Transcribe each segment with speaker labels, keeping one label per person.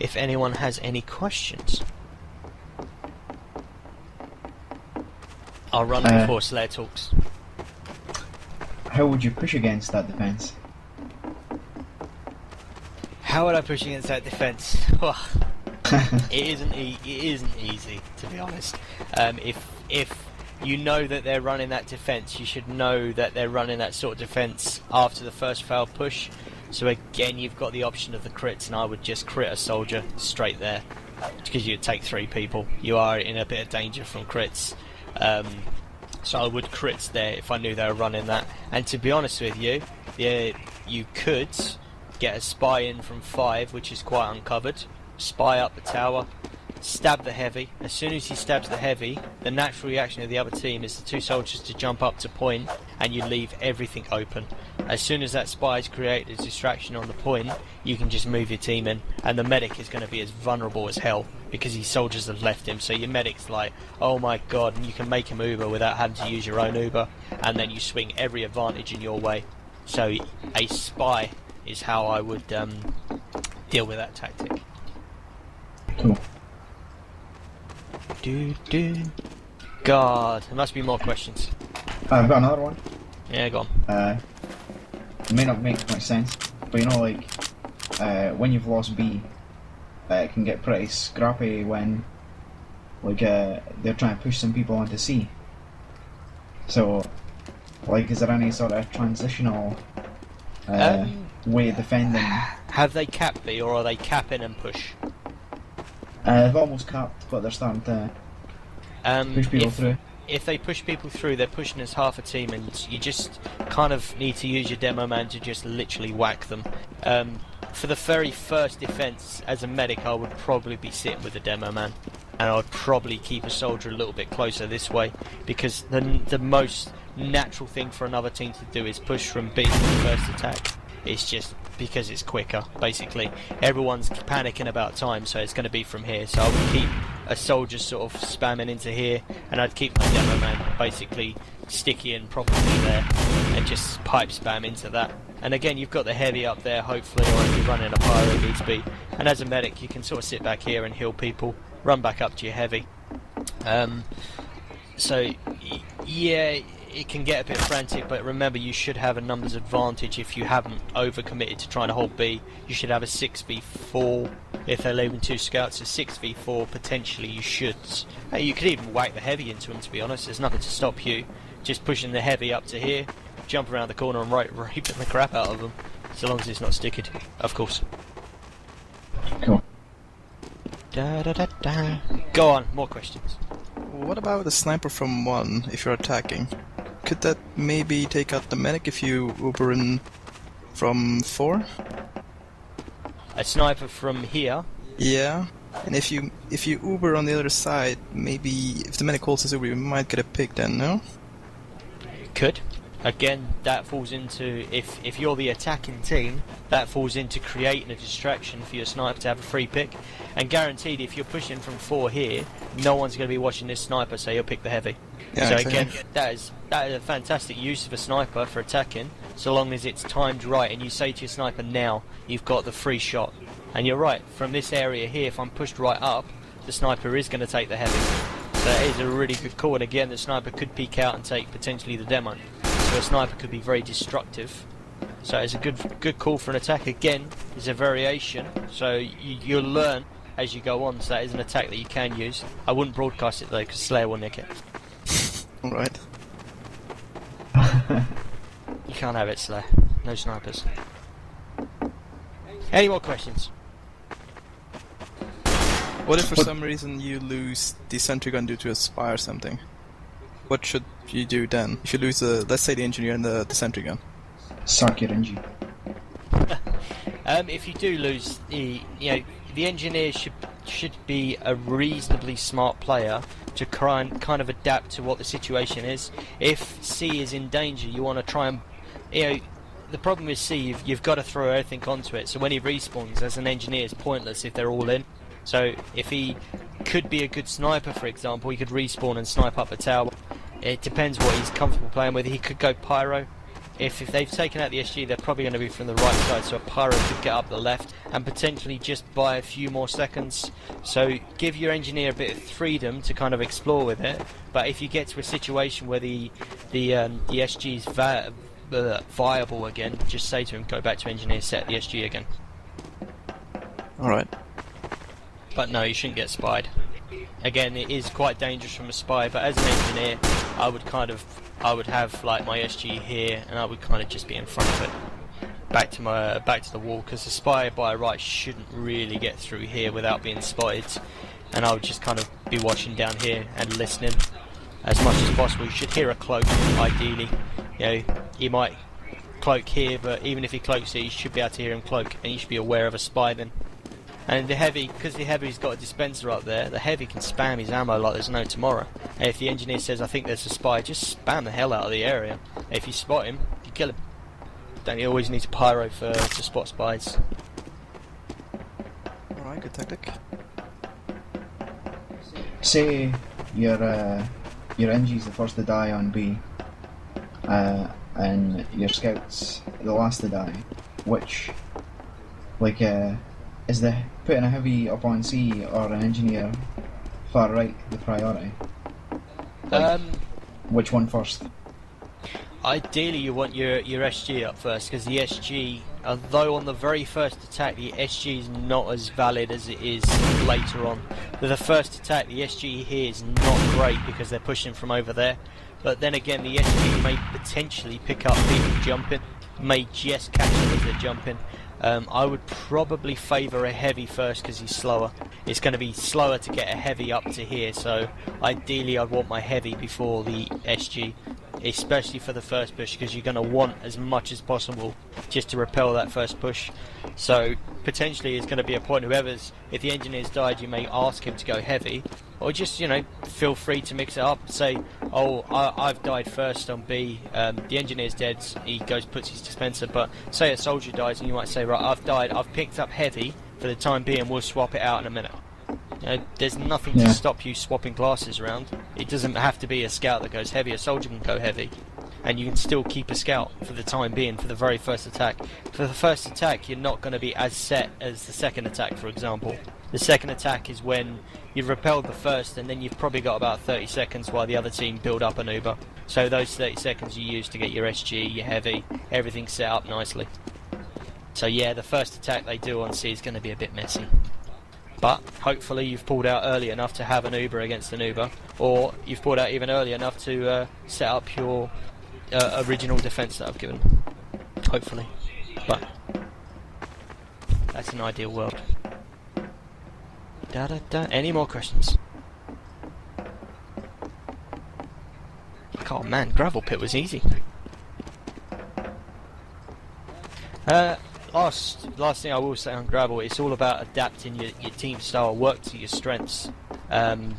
Speaker 1: if anyone has any questions. I'll run before Slayer talks.
Speaker 2: How would you push against that defense?
Speaker 1: How would I push against that defense? It isn't easy, to be honest. If you know that they're running that defense, you should know that they're running that sort of defense after the first failed push. So again, you've got the option of the crits, and I would just crit a soldier straight there, because you'd take 3 people. You are in a bit of danger from crits. So I would crits there if I knew they were running that. And to be honest with you, you could get a spy in from 5, which is quite uncovered. Spy up the tower, stab the heavy. As soon as he stabs the heavy, the natural reaction of the other team is the 2 soldiers to jump up to point, and you leave everything open. As soon as that spy is created a distraction on the point, you can just move your team in, and the medic is going to be as vulnerable as hell because his soldiers have left him. So your medic's like, oh my god, and you can make him Uber without having to use your own Uber, and then you swing every advantage in your way. So a spy is how I would deal with that tactic.
Speaker 2: Cool.
Speaker 1: God, there must be more questions.
Speaker 2: I've got another one.
Speaker 1: Yeah, go on.
Speaker 2: It may not make much sense, but you know, like, when you've lost B, it can get pretty scrappy when, like, they're trying to push some people onto C. So, like, is there any sort of transitional way of defending?
Speaker 1: Have they capped B, or are they capping and push?
Speaker 2: They've almost capped, but they're starting to push people through.
Speaker 1: If they push people through, they're pushing as half a team, and you just kind of need to use your demo man to just literally whack them. For the very first defense, as a medic, I would probably be sitting with the demo man, and I would probably keep a soldier a little bit closer this way, because the most natural thing for another team to do is push from B to the first attack. It's just because it's quicker, basically. Everyone's panicking about time, so it's going to be from here. So I would keep a soldier sort of spamming into here, and I'd keep my demo man basically sticky and probably there, and just pipe spam into that. And again, you've got the heavy up there, hopefully, or if you're running a pyro, it needs be. And as a medic, you can sort of sit back here and heal people, run back up to your heavy. So, yeah, it can get a bit frantic, but remember, you should have a numbers advantage if you haven't overcommitted to trying to hold B. You should have a 6v4 if they're leaving 2 scouts. A 6v4 potentially you should. You could even whack the heavy into them, to be honest. There's nothing to stop you. Just pushing the heavy up to here, jump around the corner and raping the crap out of them, so long as it's not sticked, of course.
Speaker 2: Cool.
Speaker 1: Go on, more questions.
Speaker 3: What about the sniper from 1 if you're attacking? Could that maybe take out the medic if you Uber in from 4?
Speaker 1: A sniper from here?
Speaker 3: Yeah. And if you Uber on the other side, maybe if the medic holds his Uber, you might get a pick then, no?
Speaker 1: Could. Again, that falls into, if you're the attacking team, that falls into creating a distraction for your sniper to have a free pick. And guaranteed, if you're pushing from 4 here, no one's going to be watching this sniper, so you'll pick the heavy.
Speaker 3: Yeah,
Speaker 1: so
Speaker 3: exactly.
Speaker 1: again, that is a fantastic use of a sniper for attacking, so long as it's timed right, and you say to your sniper, now, you've got the free shot. And you're right, from this area here, if I'm pushed right up, the sniper is going to take the heavy. So that is a really good call, and again, the sniper could peek out and take potentially the demo. So a sniper could be very destructive. So it's a good call for an attack. Again, it's a variation, so you'll learn as you go on, so that is an attack that you can use. I wouldn't broadcast it though, because Slayer will nick it.
Speaker 3: Alright.
Speaker 1: You can't have it, Slayer. No snipers. Any more questions?
Speaker 3: What if for some reason you lose the sentry gun due to a spy or something? What should you do then? If you lose let's say the engineer and the sentry gun.
Speaker 2: Suck your engine.
Speaker 1: If you do lose the engineer should be a reasonably smart player to kind of adapt to what the situation is. If C is in danger, you want to try and, the problem with C, you've got to throw everything onto it. So when he respawns as an engineer, it's pointless if they're all in. So if he could be a good sniper, for example, he could respawn and snipe up a tower. It depends what he's comfortable playing with. He could go pyro. if they've taken out the SG, they're probably going to be from the right side, so a pyro could get up the left and potentially just buy a few more seconds. So give your engineer a bit of freedom to kind of explore with it. But if you get to a situation where the SG is viable again, just say to him, go back to engineer, set the SG again.
Speaker 3: Alright.
Speaker 1: But no, you shouldn't get spied. Again, it is quite dangerous from a spy, but as an engineer, I would have like my SG here, and I would kind of just be in front of it, back to the wall, because the spy by right shouldn't really get through here without being spotted, and I would just kind of be watching down here and listening as much as possible. You should hear a cloak, ideally. You know, he might cloak here, but even if he cloaks here, you should be able to hear him cloak, and you should be aware of a spy then. And the heavy, because the heavy's got a dispenser up there, the heavy can spam his ammo like there's no tomorrow. And if the engineer says, I think there's a spy, just spam the hell out of the area. And if you spot him, you kill him. Don't you always need to pyro to spot spies.
Speaker 3: Alright, good tactic.
Speaker 2: Say your NG's the first to die on B, and your scout's the last to die. Which, like, is the putting a heavy up on C or an engineer far right the priority? Like, which one first?
Speaker 1: Ideally, you want your SG up first, because the SG, although on the very first attack the SG is not as valid as it is later on. With the first attack, the SG here is not great because they're pushing from over there. But then again, the SG may potentially pick up people jumping, may just catch them as they're jumping. I would probably favour a heavy first because he's slower. It's going to be slower to get a heavy up to here, so ideally I'd want my heavy before the SG, especially for the first push, because you're going to want as much as possible just to repel that first push. So potentially it's going to be a point, if the engineer's died, you may ask him to go heavy, or just, you know, feel free to mix it up. Say, oh, I've died first on B, the engineer's dead, he goes puts his dispenser, but say a soldier dies and you might say, right, I've died, I've picked up heavy for the time being, we'll swap it out in a minute. You know, there's nothing to stop you swapping classes around. It doesn't have to be a scout that goes heavy, a soldier can go heavy. And you can still keep a scout for the time being, for the very first attack. For the first attack, you're not going to be as set as the second attack, for example. The second attack is when you've repelled the first, and then you've probably got about 30 seconds while the other team build up an Uber. So those 30 seconds you use to get your SG, your heavy, everything set up nicely. So yeah, the first attack they do on C is going to be a bit messy. But hopefully you've pulled out early enough to have an Uber against an Uber, or you've pulled out even early enough to set up your original defense that I've given. Hopefully. But that's an ideal world. Any more questions? Oh man, Gravelpit was easy. Last thing I will say on Gravel, it's all about adapting your team style, work to your strengths. I'll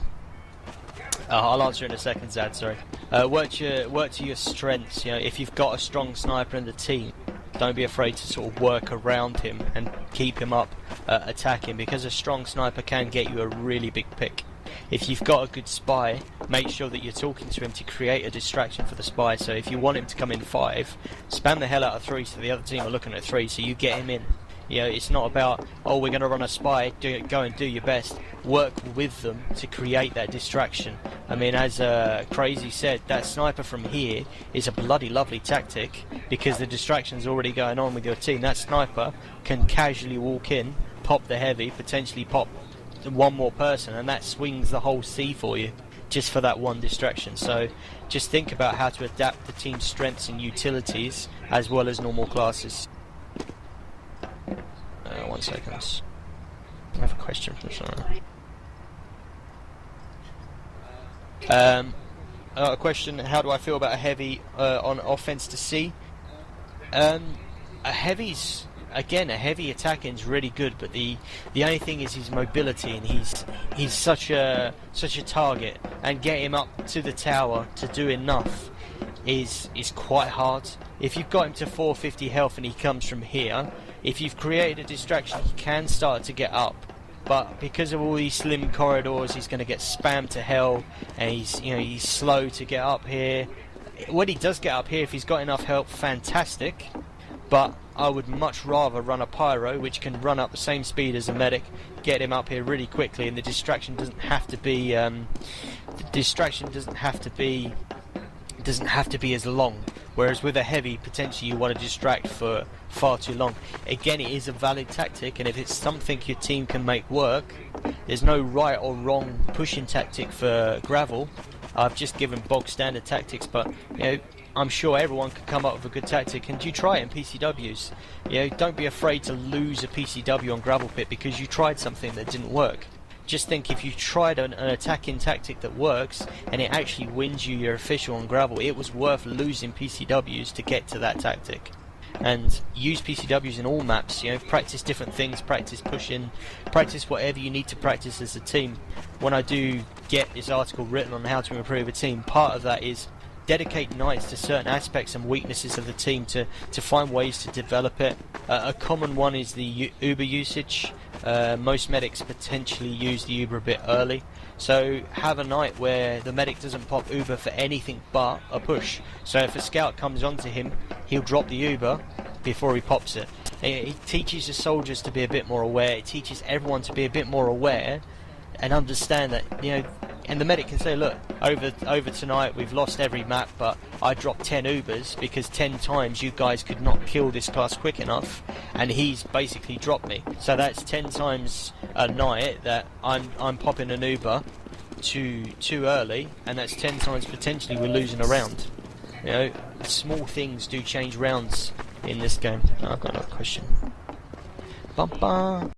Speaker 1: answer in a second, Zad, sorry. Work to your strengths. You know, if you've got a strong sniper in the team, don't be afraid to sort of work around him and keep him up, attacking, because a strong sniper can get you a really big pick. If you've got a good spy, make sure that you're talking to him to create a distraction for the spy. So if you want him to come in 5, spam the hell out of 3 so the other team are looking at 3, so you get him in. You know, it's not about, oh, we're going to run a spy, go and do your best. Work with them to create that distraction. I mean, as Crazy said, that sniper from here is a bloody lovely tactic, because the distraction's already going on with your team. That sniper can casually walk in, pop the heavy, potentially pop one more person, and that swings the whole C for you, just for that one distraction. So just think about how to adapt the team's strengths and utilities, as well as normal classes. 1 second. I have a question from someone. A question: how do I feel about a heavy on offense to C? A heavy's, again, a heavy attacking is really good, but the only thing is his mobility, and he's such a target, and get him up to the tower to do enough is quite hard. If you've got him to 450 health and he comes from here, if you've created a distraction, he can start to get up. But because of all these slim corridors, he's going to get spammed to hell, and he's slow to get up here. when he does get up here, if he's got enough help, fantastic. But I would much rather run a pyro, which can run up the same speed as a medic, get him up here really quickly, and the distraction doesn't have to be doesn't have to be as long. Whereas with a heavy, potentially you want to distract for far too long. Again, it is a valid tactic, and if it's something your team can make work, there's no right or wrong pushing tactic for gravel. I've just given bog standard tactics, but you know, I'm sure everyone could come up with a good tactic, and you try it in PCWs. You know, don't be afraid to lose a PCW on Gravelpit because you tried something that didn't work. Just think, if you tried an attacking tactic that works and it actually wins you your official on gravel, it was worth losing PCWs to get to that tactic. And use PCWs in all maps. You know, practice different things, practice pushing, practice whatever you need to practice as a team. When I do get this article written on how to improve a team, part of that is dedicate nights to certain aspects and weaknesses of the team to find ways to develop it. A common one is the Uber usage. Most medics potentially use the Uber a bit early, so have a night where the medic doesn't pop Uber for anything but a push. So if a scout comes onto him, he'll drop the Uber before he pops it. It teaches the soldiers to be a bit more aware, it teaches everyone to be a bit more aware and understand that, you know, and the medic can say, look, over tonight we've lost every map, but I dropped 10 Ubers because 10 times you guys could not kill this class quick enough, and he's basically dropped me. So that's 10 times a night that I'm popping an Uber too early, and that's 10 times potentially we're losing a round. You know, small things do change rounds in this game. I've got another question. Bum, bum.